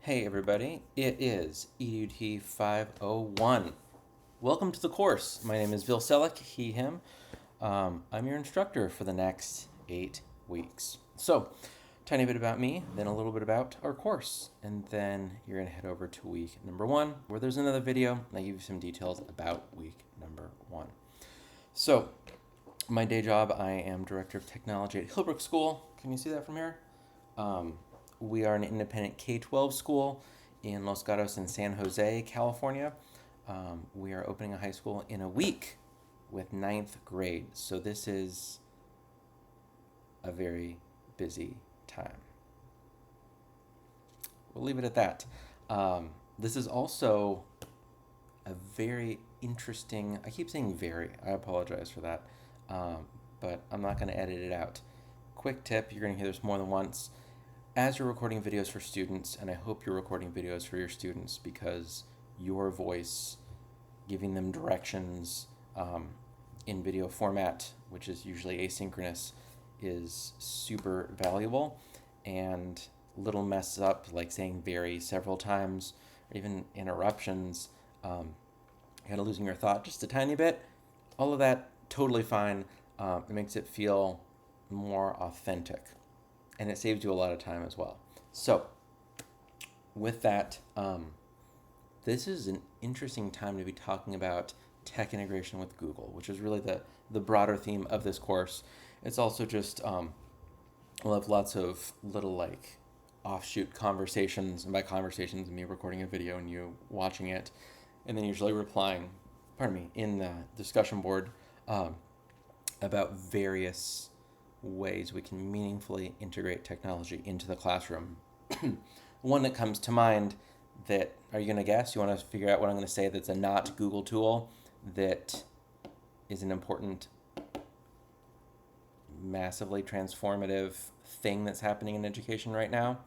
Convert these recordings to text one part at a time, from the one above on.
Hey everybody, it is EUT 501. Welcome to the course. My name is Vil Selleck, he, him. I'm your instructor for the next 8 weeks. So, tiny bit about me, then a little bit about our course, and then you're going to head over to week number 1, where there's another video, and I give you some details about week number 1. So, my day job, I am Director of Technology at Hillbrook School. Can you see that from here? We are an independent K-12 school in Los Gatos in San Jose, California. We are opening a high school in a week with 9th grade. So this is a very busy time. We'll leave it at that. This is also a very interesting, I keep saying very, I apologize for that, but I'm not going to edit it out. Quick tip, you're going to hear this more than once. As you're recording videos for students, and I hope you're recording videos for your students because your voice, giving them directions in video format, which is usually asynchronous, is super valuable. And little mess up, like saying very several times, or even interruptions, kind of losing your thought just a tiny bit, all of that, totally fine. It makes it feel more authentic. And it saves you a lot of time as well. So, with that, this is an interesting time to be talking about tech integration with Google, which is really the broader theme of this course. It's also just, we'll have lots of little like offshoot conversations, and by conversations, me recording a video and you watching it, and then usually replying, in the discussion board about various ways we can meaningfully integrate technology into the classroom. One that comes to mind that, are you going to guess? You want to figure out what I'm going to say that's a not Google tool that is an important, massively transformative thing that's happening in education right now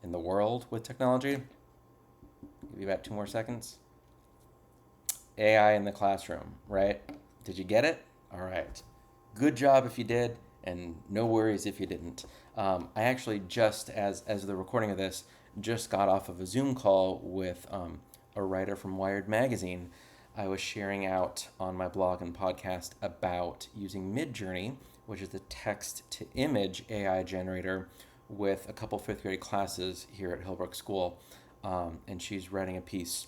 in the world with technology? Give you about 2 more seconds. AI in the classroom, right? Did you get it? All right. Good job if you did. And no worries if you didn't. I actually just, as the recording of this, just got off of a Zoom call with a writer from Wired Magazine. I was sharing out on my blog and podcast about using Midjourney, which is the text-to-image AI generator, with a couple 5th grade classes here at Hillbrook School. And she's writing a piece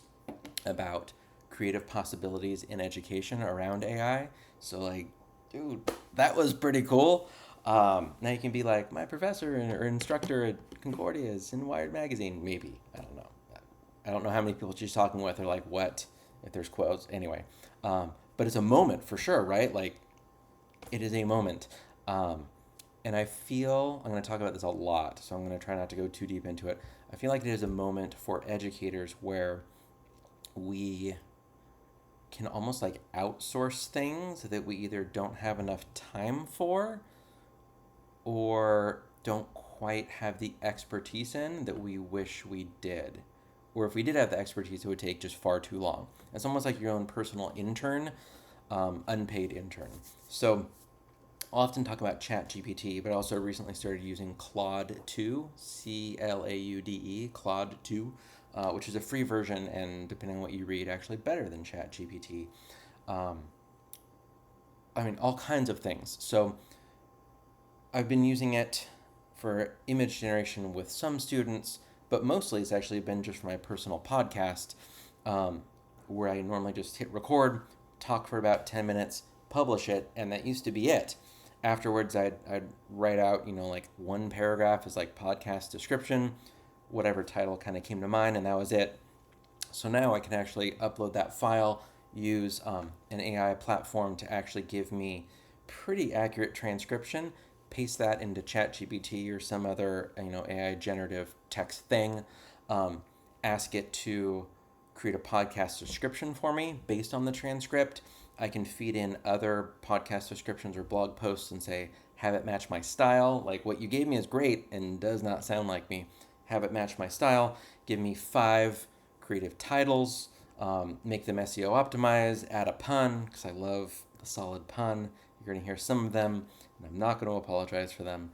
about creative possibilities in education around AI. So, like, dude, that was pretty cool. Now you can be like, my professor or instructor at Concordia is in Wired Magazine. Maybe. I don't know. I don't know how many people she's talking with or like what, if there's quotes. Anyway. But it's a moment for sure, right? Like, it is a moment. And I feel, I'm going to talk about this a lot, so I'm going to try not to go too deep into it. I feel like it is a moment for educators where we can almost like outsource things that we either don't have enough time for or don't quite have the expertise in that we wish we did. Or if we did have the expertise, it would take just far too long. It's almost like your own personal intern, unpaid intern. So I'll often talk about ChatGPT, but I also recently started using Claude 2, C-L-A-U-D-E, Claude 2, which is a free version, and depending on what you read, actually better than ChatGPT. All kinds of things. So I've been using it for image generation with some students, but mostly it's actually been just for my personal podcast, where I normally just hit record, talk for about 10 minutes, publish it, and that used to be it. Afterwards, I'd write out, like one paragraph as like podcast description, whatever title kind of came to mind, and that was it. So now I can actually upload that file, use an AI platform to actually give me pretty accurate transcription, paste that into ChatGPT or some other AI generative text thing, ask it to create a podcast description for me based on the transcript. I can feed in other podcast descriptions or blog posts and say, have it match my style. Like, what you gave me is great and does not sound like me. Have it match my style. Give me 5 creative titles. Make them SEO optimized. Add a pun, because I love the solid pun. You're going to hear some of them, and I'm not going to apologize for them.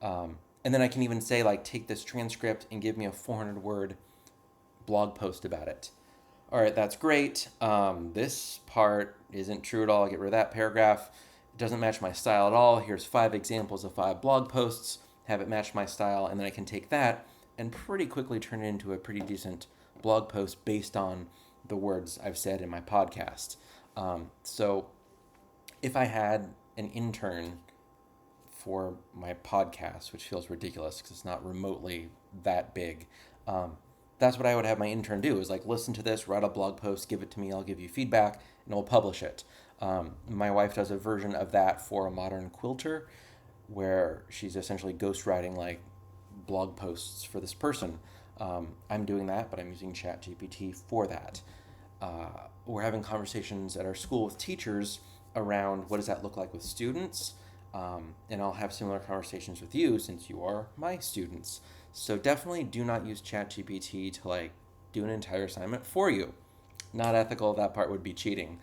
And then I can even say, like, take this transcript and give me a 400-word blog post about it. All right, that's great. This part isn't true at all. I'll get rid of that paragraph. It doesn't match my style at all. Here's 5 examples of 5 blog posts. Have it match my style, and then I can take that and pretty quickly turn it into a pretty decent blog post based on the words I've said in my podcast. So if I had an intern for my podcast, which feels ridiculous because it's not remotely that big, that's what I would have my intern do, is like listen to this, write a blog post, give it to me, I'll give you feedback, and I'll publish it. My wife does a version of that for a modern quilter where she's essentially ghostwriting like blog posts for this person. I'm doing that, but I'm using ChatGPT for that. We're having conversations at our school with teachers around what does that look like with students, and I'll have similar conversations with you since you are my students. So definitely do not use ChatGPT to like do an entire assignment for you. Not ethical. That part would be cheating.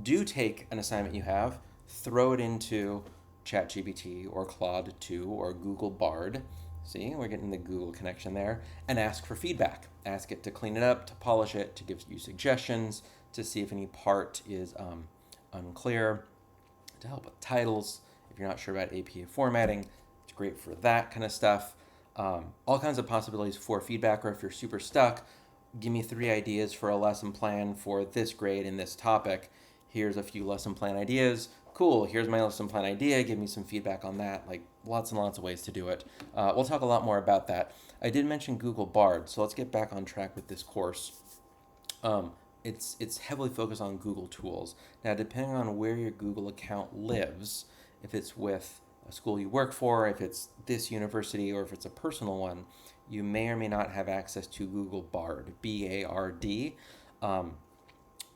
Do take an assignment you have, throw it into ChatGPT or Claude 2 or Google Bard. See, we're getting the Google connection there, and ask for feedback. Ask it to clean it up, to polish it, to give you suggestions, to see if any part is unclear, to help with titles. If you're not sure about APA formatting, it's great for that kind of stuff. All kinds of possibilities for feedback, or if you're super stuck, give me 3 ideas for a lesson plan for this grade in this topic. Here's a few lesson plan ideas. Cool, here's my lesson plan idea. Give me some feedback on that. Like lots and lots of ways to do it. We'll talk a lot more about that. I did mention Google Bard, so let's get back on track with this course. It's heavily focused on Google tools. Now, depending on where your Google account lives, if it's with a school you work for, if it's this university, or if it's a personal one, you may or may not have access to Google Bard, B-A-R-D.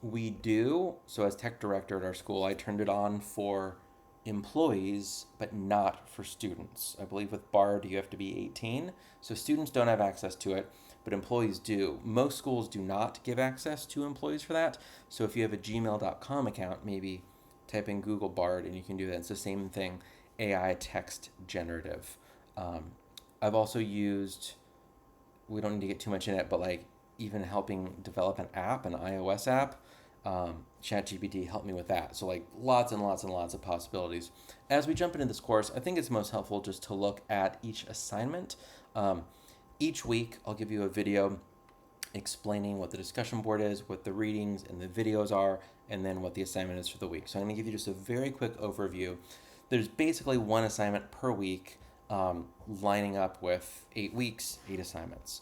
We do. So as tech director at our school, I turned it on for employees, but not for students. I believe with Bard, you have to be 18. So students don't have access to it, but employees do. Most schools do not give access to employees for that. So if you have a gmail.com account, maybe type in Google Bard and you can do that. It's the same thing, AI text generative. I've also used, we don't need to get too much in it, but like even helping develop an app, an iOS app, ChatGPT helped me with that. So like lots and lots and lots of possibilities. As we jump into this course, I think it's most helpful just to look at each assignment. Each week, I'll give you a video explaining what the discussion board is, what the readings and the videos are, and then what the assignment is for the week. So I'm going to give you just a very quick overview. There's basically 1 assignment per week, lining up with 8 weeks, 8 assignments.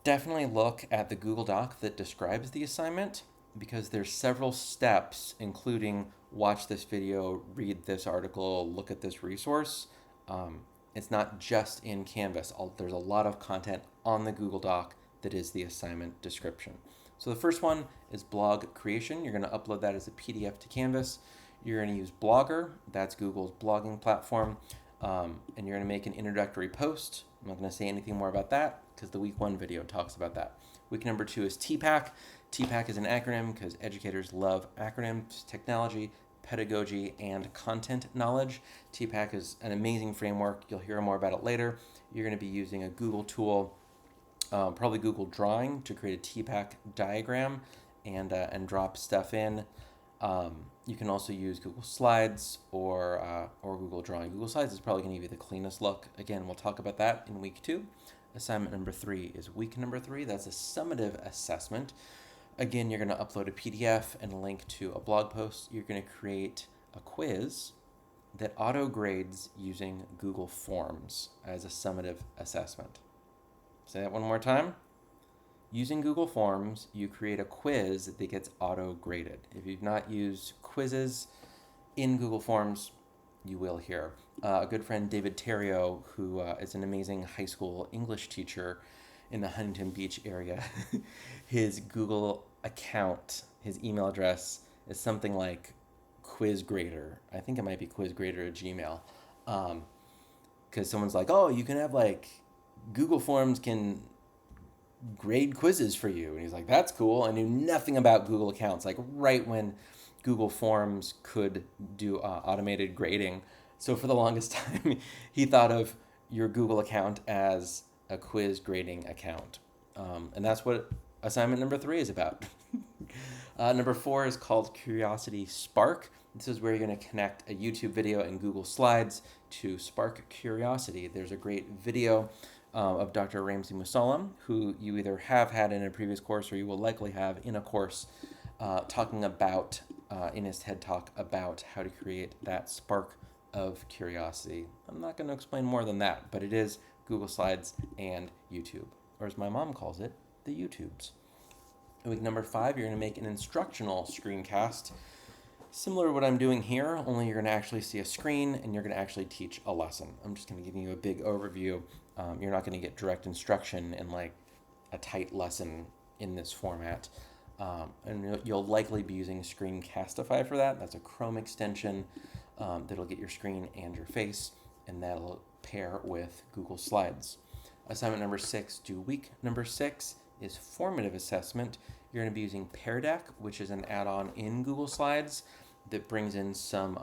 Definitely look at the Google Doc that describes the assignment, because there's several steps, including watch this video, read this article, look at this resource. It's not just in Canvas. There's a lot of content on the Google Doc that is the assignment description. So the first one is blog creation. You're going to upload that as a PDF to Canvas. You're going to use Blogger. That's Google's blogging platform. And you're going to make an introductory post. I'm not going to say anything more about that because the week 1 video talks about that. Week number 2 is TPACK. TPACK is an acronym because educators love acronyms, technology, pedagogy, and content knowledge. TPACK is an amazing framework. You'll hear more about it later. You're going to be using a Google tool, probably Google Drawing, to create a TPACK diagram and drop stuff in. You can also use Google Slides or Google Drawing. Google Slides is probably going to give you the cleanest look. Again, we'll talk about that in week 2. Assignment number 3 is week number 3. That's a summative assessment. Again, you're going to upload a PDF and a link to a blog post. You're going to create a quiz that auto-grades using Google Forms as a summative assessment. Say that one more time. Using Google Forms, you create a quiz that gets auto-graded. If you've not used quizzes in Google Forms, you will here. A good friend, David Terrio, who is an amazing high school English teacher in the Huntington Beach area, his Google account, his email address is something like QuizGrader. I think it might be QuizGrader at Gmail. Because someone's like, oh, you can have like, Google Forms can grade quizzes for you. And he's like, that's cool. I knew nothing about Google accounts, like right when Google Forms could do automated grading. So for the longest time, he thought of your Google account as a quiz grading account. And that's what assignment number 3 is about. Number 4 is called Curiosity Spark. This is where you're going to connect a YouTube video and Google Slides to spark curiosity. There's a great video of Dr. Ramsey Musallam, who you either have had in a previous course or you will likely have in a course, talking about, in his TED Talk, about how to create that spark of curiosity. I'm not going to explain more than that, but it is Google Slides and YouTube, or as my mom calls it, the YouTubes. Week number 5, you're going to make an instructional screencast. Similar to what I'm doing here, only you're going to actually see a screen and you're going to actually teach a lesson. I'm just going to give you a big overview. You're not going to get direct instruction in like a tight lesson in this format. And you'll likely be using Screencastify for that. That's a Chrome extension that'll get your screen and your face, and that'll pair with Google Slides. Assignment number 6 due week number 6 is formative assessment. You're going to be using Pear Deck, which is an add-on in Google Slides that brings in some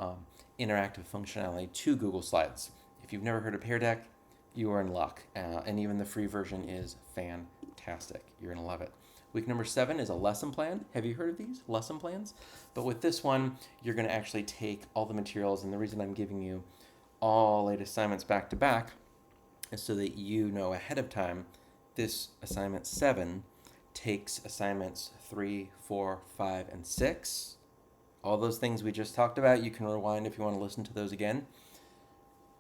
interactive functionality to Google Slides. If you've never heard of Pear Deck, you are in luck. And even the free version is fantastic. You're going to love it. Week number 7 is a lesson plan. Have you heard of these lesson plans? But with this one, you're going to actually take all the materials, and the reason I'm giving you all 8 assignments back to back is so that you know ahead of time this assignment 7 takes assignments 3, 4, 5, and 6. All those things we just talked about, you can rewind if you want to listen to those again.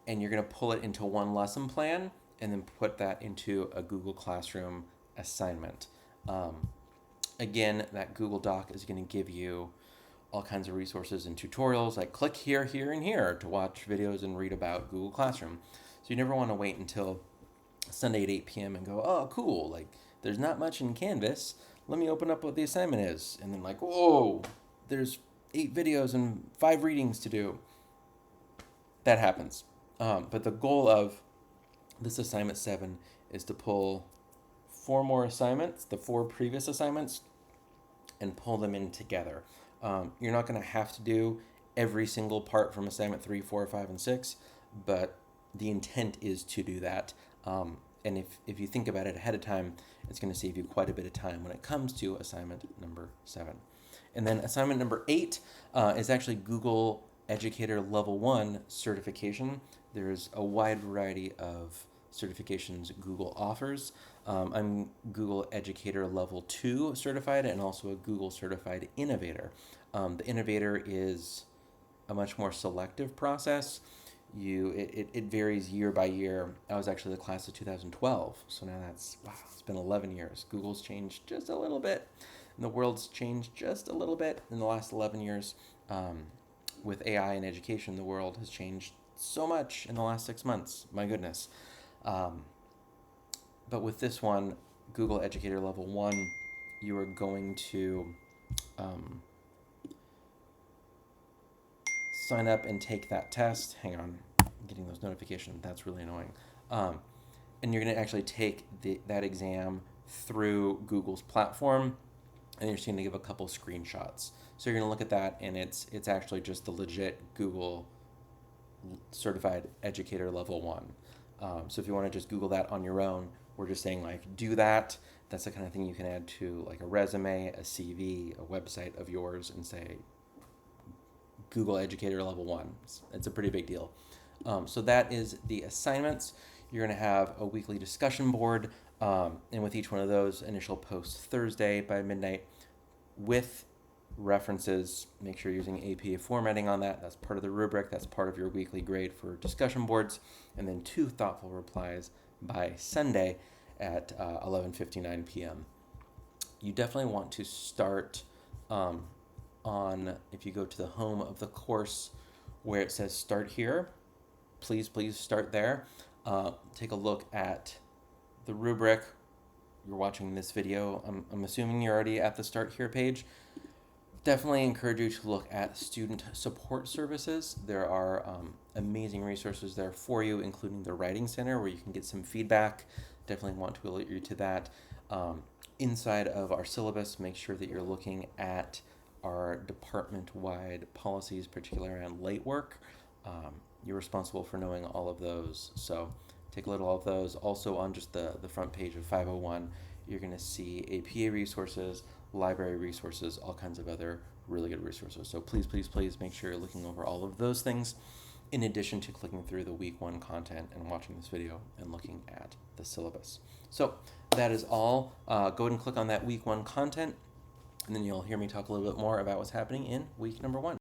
And you're going to pull it into one lesson plan and then put that into a Google Classroom assignment. Again, that Google Doc is going to give you all kinds of resources and tutorials, like click here, here, and here to watch videos and read about Google Classroom. So you never want to wait until Sunday at 8 p.m. and go, oh, cool, like there's not much in Canvas. Let me open up what the assignment is. And then like, whoa, there's 8 videos and 5 readings to do. That happens. But the goal of this assignment 7 is to pull 4 more assignments, the 4 previous assignments, and pull them in together. You're not going to have to do every single part from assignment 3, 4, 5, and 6, but the intent is to do that. And if you think about it ahead of time, it's going to save you quite a bit of time when it comes to assignment number 7. And then assignment number 8 is actually Google Educator Level 1 certification. There's a wide variety of certifications Google offers. I'm Google Educator Level 2 certified and also a Google Certified Innovator. The Innovator is a much more selective process. It varies year by year. I was actually the class of 2012, so now it's been 11 years. Google's changed just a little bit, and the world's changed just a little bit in the last 11 years. With AI and education, the world has changed so much in the last 6 months. My goodness. But with this one, Google Educator Level 1, you are going to sign up and take that test. Hang on, I'm getting those notifications. That's really annoying. And you're going to actually take that exam through Google's platform, and you're just going to give a couple screenshots. So you're going to look at that, and it's actually just the legit Google Certified Educator Level 1. So if you want to just Google that on your own, we're just saying like do that. That's the kind of thing you can add to like a resume, a CV, a website of yours, and say Google Educator Level 1. It's a pretty big deal. So that is the assignments. You're going to have a weekly discussion board, and with each one of those, initial posts Thursday by midnight with references. Make sure you're using APA formatting on that. That's part of the rubric. That's part of your weekly grade for discussion boards. And then 2 thoughtful replies by Sunday at 11:59 p.m. You definitely want to start if you go to the home of the course where it says start here, please start there. Take a look at the rubric. You're watching this video. I'm assuming you're already at the start here page. Definitely encourage you to look at student support services. There are amazing resources there for you, including the Writing Center, where you can get some feedback. Definitely want to alert you to that. Inside of our syllabus, make sure that you're looking at our department-wide policies, particularly around late work. You're responsible for knowing all of those, so take a little of those. Also on just the front page of 501, you're going to see APA resources, library resources, all kinds of other really good resources. So please, please, please make sure you're looking over all of those things in addition to clicking through the week 1 content and watching this video and looking at the syllabus. So that is all. Go ahead and click on that week 1 content, and then you'll hear me talk a little bit more about what's happening in week number 1.